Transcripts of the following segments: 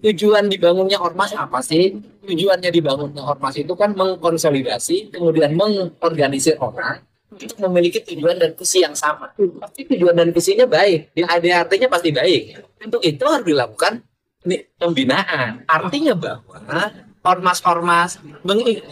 tujuan dibangunnya ormas apa sih? Tujuannya dibangunnya ormas itu kan mengkonsolidasi, kemudian mengorganisir orang untuk memiliki tujuan dan visi yang sama. Pasti tujuan dan visinya baik, artinya pasti baik. Untuk itu harus dilakukan pembinaan. Artinya bahwa ormas-ormas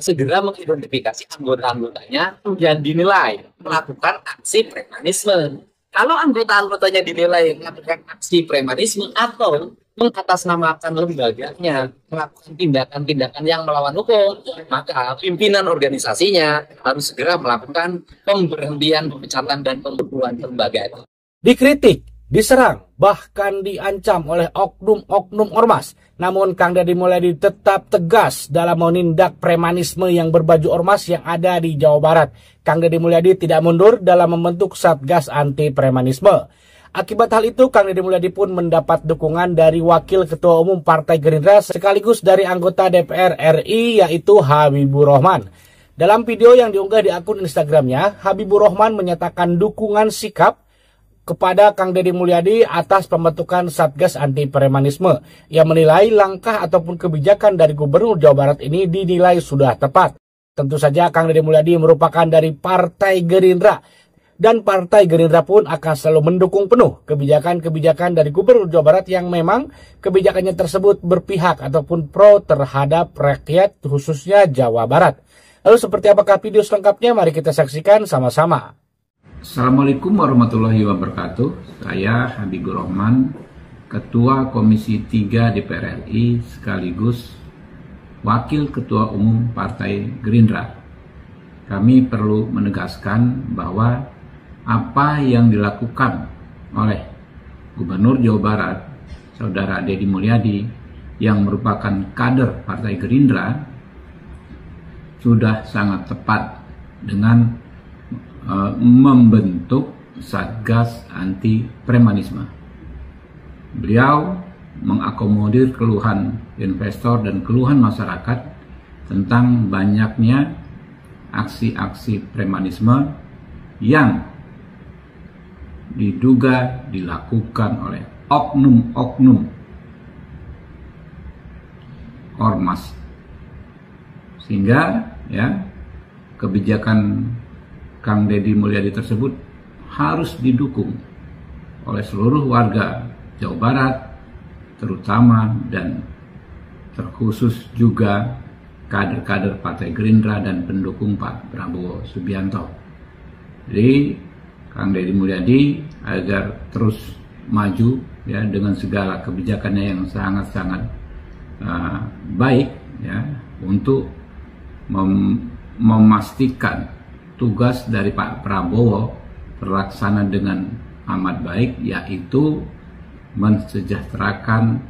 segera mengidentifikasi anggota-anggotanya yang dinilai melakukan aksi premanisme. Kalau anggota-anggotanya dinilai melakukan aksi premanisme atau mengatasnamakan lembaganya, melakukan tindakan-tindakan yang melawan hukum, maka pimpinan organisasinya harus segera melakukan pemberhentian, pemecatan, dan pembubaran lembaga itu. Dikritik, diserang, bahkan diancam oleh oknum-oknum ormas. Namun Kang Deddy Mulyadi tetap tegas dalam menindak premanisme yang berbaju ormas yang ada di Jawa Barat. Kang Deddy Mulyadi tidak mundur dalam membentuk Satgas Anti Premanisme. Akibat hal itu, Kang Deddy Mulyadi pun mendapat dukungan dari Wakil Ketua Umum Partai Gerindra sekaligus dari anggota DPR RI yaitu Habibur Rahman. Dalam video yang diunggah di akun Instagramnya, Habibur Rahman menyatakan dukungan sikap kepada Kang Deddy Mulyadi atas pembentukan Satgas Anti Premanisme. Ia menilai langkah ataupun kebijakan dari Gubernur Jawa Barat ini dinilai sudah tepat. Tentu saja Kang Deddy Mulyadi merupakan dari Partai Gerindra. Dan Partai Gerindra pun akan selalu mendukung penuh kebijakan-kebijakan dari Gubernur Jawa Barat yang memang kebijakannya tersebut berpihak ataupun pro terhadap rakyat khususnya Jawa Barat. Lalu seperti apakah video selengkapnya? Mari kita saksikan sama-sama. Assalamualaikum warahmatullahi wabarakatuh. Saya Habibur Rahman, Ketua Komisi 3 DPR RI sekaligus Wakil Ketua Umum Partai Gerindra. Kami perlu menegaskan bahwa apa yang dilakukan oleh Gubernur Jawa Barat, Saudara Deddy Mulyadi, yang merupakan kader Partai Gerindra, sudah sangat tepat dengan membentuk Satgas Anti Premanisme. Beliau mengakomodir keluhan investor dan keluhan masyarakat tentang banyaknya aksi-aksi premanisme yang diduga dilakukan oleh oknum-oknum ormas, sehingga kebijakan Kang Deddy Mulyadi tersebut harus didukung oleh seluruh warga Jawa Barat, terutama dan terkhusus juga kader-kader Partai Gerindra dan pendukung Pak Prabowo Subianto. Jadi Kang Deddy Mulyadi agar terus maju dengan segala kebijakannya yang sangat-sangat baik untuk memastikan tugas dari Pak Prabowo terlaksana dengan amat baik, yaitu mensejahterakan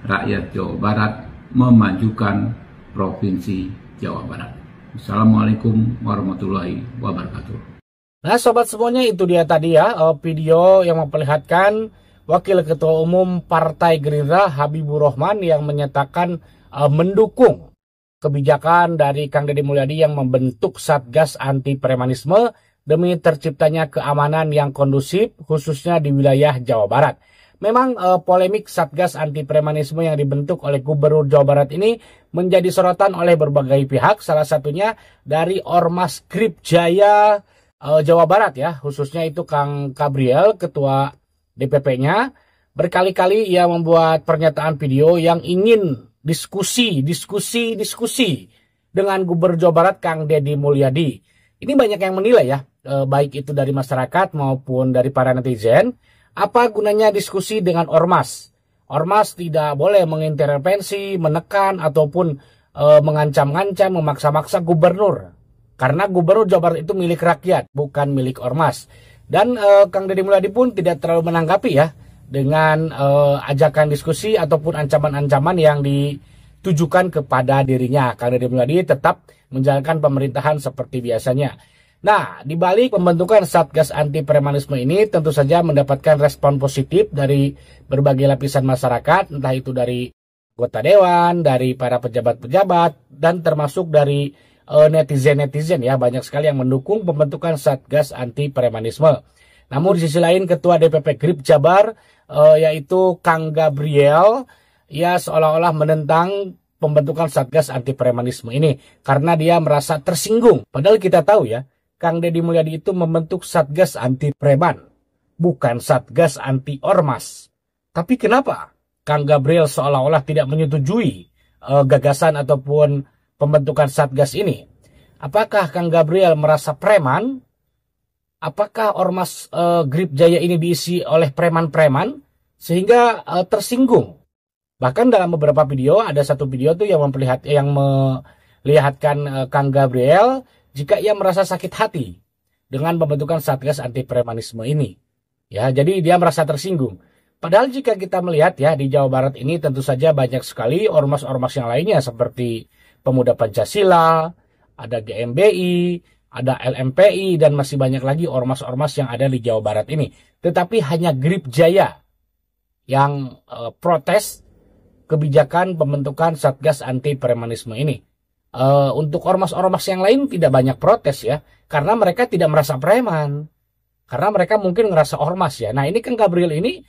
rakyat Jawa Barat, memajukan Provinsi Jawa Barat. Assalamualaikum warahmatullahi wabarakatuh. Nah sobat semuanya, itu dia tadi video yang memperlihatkan Wakil Ketua Umum Partai Gerindra Habibur Rahman yang menyatakan mendukung kebijakan dari Kang Deddy Mulyadi yang membentuk Satgas Anti Premanisme demi terciptanya keamanan yang kondusif khususnya di wilayah Jawa Barat. Memang polemik Satgas Anti Premanisme yang dibentuk oleh Gubernur Jawa Barat ini menjadi sorotan oleh berbagai pihak, salah satunya dari Ormas Grip Jaya Jawa Barat khususnya itu Kang Gabriel, Ketua DPP-nya. Berkali-kali ia membuat pernyataan video yang ingin diskusi dengan Gubernur Jawa Barat Kang Deddy Mulyadi. Ini banyak yang menilai baik itu dari masyarakat maupun dari para netizen. Apa gunanya diskusi dengan ormas? Ormas tidak boleh mengintervensi, menekan ataupun mengancam-ngancam, memaksa-maksa gubernur. Karena Gubernur Jawa Barat itu milik rakyat, bukan milik ormas. Dan Kang Deddy Mulyadi pun tidak terlalu menanggapi dengan ajakan diskusi ataupun ancaman-ancaman yang ditujukan kepada dirinya. Kang Deddy Mulyadi tetap menjalankan pemerintahan seperti biasanya. Nah, di balik pembentukan Satgas Anti Premanisme ini tentu saja mendapatkan respon positif dari berbagai lapisan masyarakat, entah itu dari anggota dewan, dari para pejabat-pejabat, dan termasuk dari netizen-netizen banyak sekali yang mendukung pembentukan Satgas Anti Premanisme. Namun di sisi lain Ketua DPP Grip Jabar yaitu Kang Gabriel ia seolah-olah menentang pembentukan Satgas Anti Premanisme ini karena dia merasa tersinggung. Padahal kita tahu ya, Kang Deddy Mulyadi itu membentuk Satgas Anti Preman, bukan Satgas Anti Ormas. Tapi kenapa Kang Gabriel seolah-olah tidak menyetujui gagasan ataupun pembentukan Satgas ini? Apakah Kang Gabriel merasa preman? Apakah Ormas Grip Jaya ini diisi oleh preman-preman sehingga tersinggung? Bahkan dalam beberapa video, ada satu video tuh yang melihatkan Kang Gabriel jika ia merasa sakit hati dengan pembentukan Satgas Anti Premanisme ini. Ya, jadi dia merasa tersinggung. Padahal jika kita melihat ya di Jawa Barat ini tentu saja banyak sekali ormas-ormas yang lainnya seperti Pemuda Pancasila, ada GMBI, ada LMPI, dan masih banyak lagi ormas-ormas yang ada di Jawa Barat ini. Tetapi hanya Grip Jaya yang protes kebijakan pembentukan Satgas Anti Premanisme ini. Untuk ormas-ormas yang lain tidak banyak protes ya, karena mereka tidak merasa preman. Karena mereka mungkin ngerasa ormas ya. Nah ini kan Gabriel ini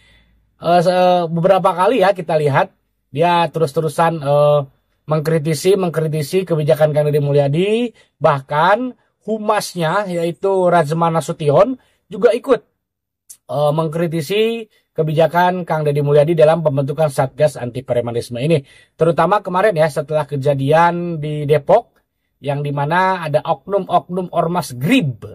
beberapa kali ya kita lihat dia terus-terusan mengkritisi kebijakan Kang Deddy Mulyadi, bahkan humasnya yaitu Rajma Nasution juga ikut mengkritisi kebijakan Kang Deddy Mulyadi dalam pembentukan Satgas Anti Premanisme ini. Terutama kemarin ya setelah kejadian di Depok yang dimana ada oknum-oknum Ormas Grip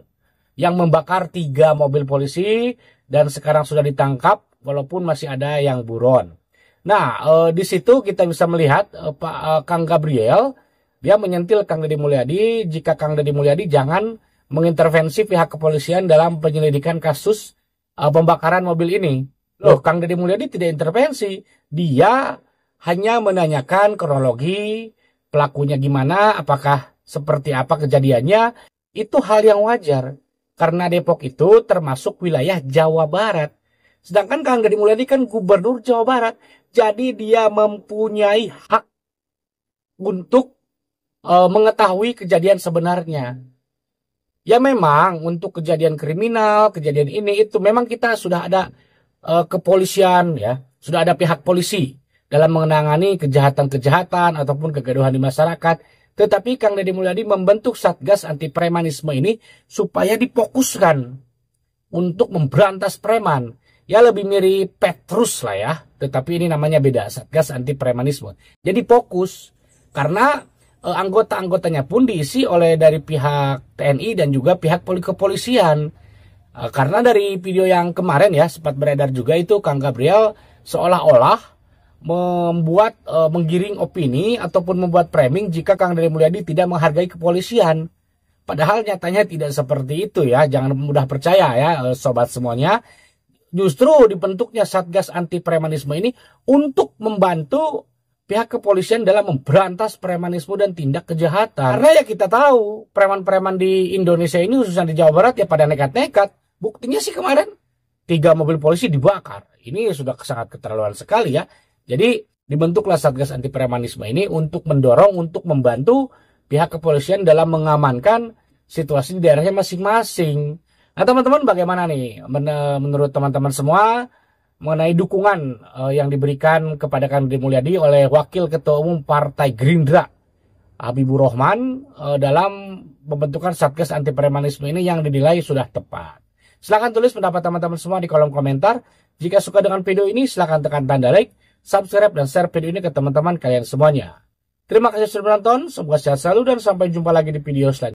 yang membakar 3 mobil polisi dan sekarang sudah ditangkap walaupun masih ada yang buron. Nah di situ kita bisa melihat Kang Gabriel dia menyentil Kang Deddy Mulyadi jika Kang Deddy Mulyadi jangan mengintervensi pihak kepolisian dalam penyelidikan kasus pembakaran mobil ini. Loh, Kang Deddy Mulyadi tidak intervensi. Dia hanya menanyakan kronologi, pelakunya gimana, apakah seperti apa kejadiannya. Itu hal yang wajar. Karena Depok itu termasuk wilayah Jawa Barat. Sedangkan Kang Deddy Mulyadi kan gubernur Jawa Barat. Jadi dia mempunyai hak untuk mengetahui kejadian sebenarnya. Ya memang untuk kejadian kriminal, kejadian ini itu memang kita sudah ada kepolisian ya, sudah ada pihak polisi dalam menangani kejahatan-kejahatan ataupun kegaduhan di masyarakat. Tetapi Kang Deddy Mulyadi membentuk Satgas Anti Premanisme ini supaya difokuskan untuk memberantas preman. Ya lebih mirip Petrus lah ya, tetapi ini namanya beda, Satgas Anti Premanisme. Jadi fokus karena anggota-anggotanya pun diisi oleh dari pihak TNI dan juga pihak kepolisian. Karena dari video yang kemarin ya sempat beredar juga itu Kang Gabriel seolah-olah membuat menggiring opini ataupun membuat framing jika Kang Deddy Mulyadi tidak menghargai kepolisian. Padahal nyatanya tidak seperti itu ya, jangan mudah percaya ya sobat semuanya. Justru dibentuknya Satgas Anti Premanisme ini untuk membantu pihak kepolisian dalam memberantas premanisme dan tindak kejahatan. Karena ya kita tahu preman-preman di Indonesia ini khususnya di Jawa Barat ya pada nekat-nekat. Buktinya sih kemarin 3 mobil polisi dibakar. Ini sudah sangat keterlaluan sekali ya. Jadi dibentuklah Satgas Anti Premanisme ini untuk mendorong, untuk membantu pihak kepolisian dalam mengamankan situasi di daerahnya masing-masing. Nah teman-teman bagaimana nih menurut teman-teman semua mengenai dukungan yang diberikan kepada Kang Deddy Mulyadi oleh Wakil Ketua Umum Partai Gerindra Habibur Rahman dalam pembentukan Satgas Anti Premanisme ini yang dinilai sudah tepat. Silahkan tulis pendapat teman-teman semua di kolom komentar. Jika suka dengan video ini silahkan tekan tanda like, subscribe, dan share video ini ke teman-teman kalian semuanya. Terima kasih sudah menonton, semoga sehat selalu dan sampai jumpa lagi di video selanjutnya.